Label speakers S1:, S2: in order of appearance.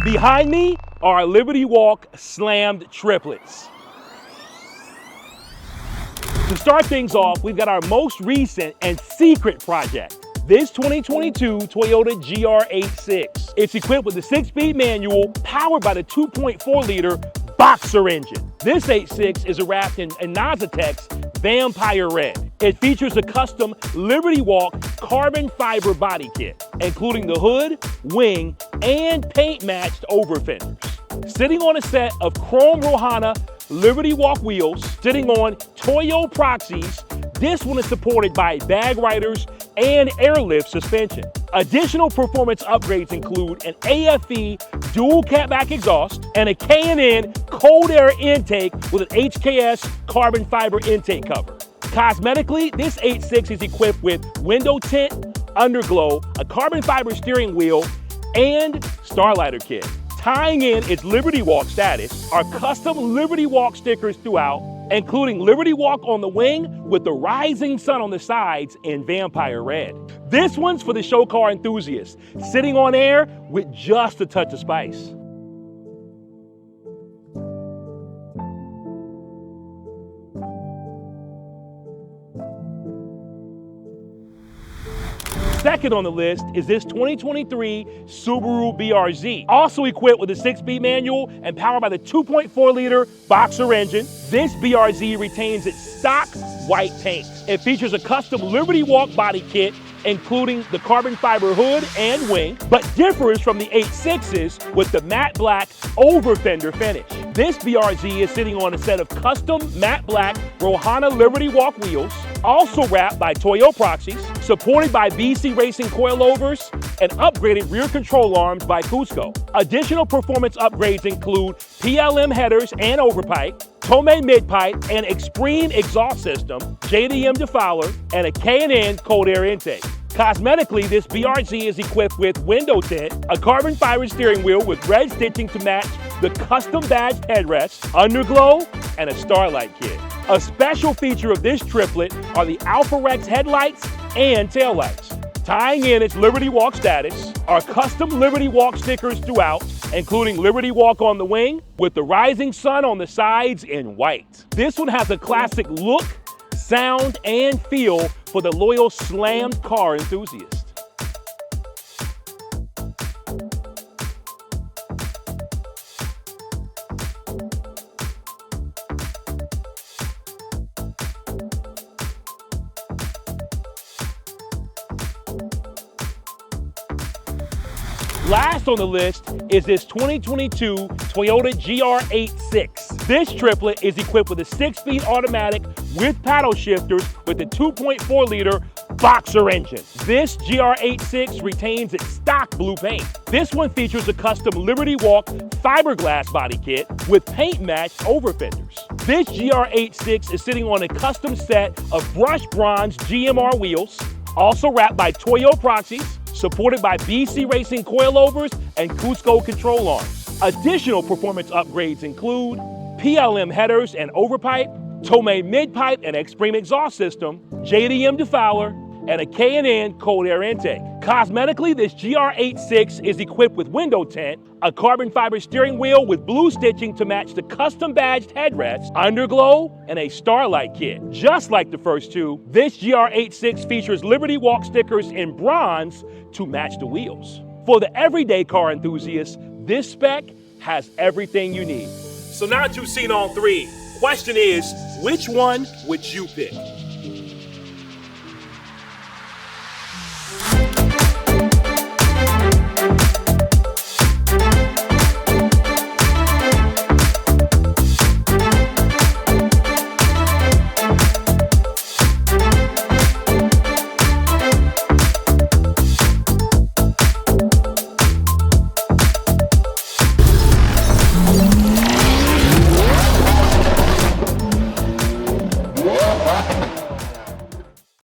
S1: Behind me are our Liberty Walk slammed triplets. To start things off, we've got our most recent and secret project. This 2022 Toyota GR86. It's equipped with a 6-speed manual powered by the 2.4-liter Boxer engine. This 86 is wrapped in Nazatek's Vampire Red. It features a custom Liberty Walk carbon fiber body kit, including the hood, wing, and paint-matched over fenders. Sitting on a set of chrome Rohana Liberty Walk wheels, sitting on Toyo Proxies, this one is supported by bag riders and airlift suspension. Additional performance upgrades include an AFE dual catback exhaust and a K&N cold air intake with an HKS carbon fiber intake cover. Cosmetically, this 86 is equipped with window tint, underglow, a carbon fiber steering wheel, and Starlighter kit. Tying in its Liberty Walk status are custom Liberty Walk stickers throughout, including Liberty Walk on the wing with the rising sun on the sides in Vampire Red. This one's for the show car enthusiasts, sitting on air with just a touch of spice. Second on the list is this 2023 Subaru BRZ, also equipped with a 6-speed manual and powered by the 2.4-liter Boxer engine. This BRZ retains its stock white paint. It features a custom Liberty Walk body kit, including the carbon fiber hood and wing, but differs from the 86s with the matte black over fender finish. This BRZ is sitting on a set of custom matte black Rohana Liberty Walk wheels, also wrapped by Toyo Proxies, supported by BC Racing coilovers, and upgraded rear control arms by Cusco. Additional performance upgrades include PLM headers and overpipe, Tomei mid-pipe and Extreme exhaust system, JDM defouler, and a K&N cold air intake. Cosmetically, this BRZ is equipped with window tint, a carbon fiber steering wheel with red stitching to match the custom badged headrest, underglow, and a starlight kit. A special feature of this triplet are the Alpha Rex headlights and taillights. Tying in its Liberty Walk status are custom Liberty Walk stickers throughout, including Liberty Walk on the wing with the rising sun on the sides in white. This one has a classic look, sound, and feel for the loyal slammed car enthusiast. Last on the list is this 2022 Toyota GR86. This triplet is equipped with a 6-speed automatic with paddle shifters with the 2.4-liter Boxer engine. This GR86 retains its stock blue paint. This one features a custom Liberty Walk fiberglass body kit with paint-matched over fenders. This GR86 is sitting on a custom set of brushed bronze GMR wheels, also wrapped by Toyo Proxies, supported by BC Racing coilovers and Cusco control arms. Additional performance upgrades include PLM headers and overpipe, Tomei mid-pipe and Extreme exhaust system, JDM defouler, and a K&N cold air intake. Cosmetically, this GR86 is equipped with window tint, a carbon fiber steering wheel with blue stitching to match the custom badged headrest, underglow, and a starlight kit. Just like the first two, this GR86 features Liberty Walk stickers in bronze to match the wheels. For the everyday car enthusiast, this spec has everything you need. So now that you've seen all three, question is, which one would you pick?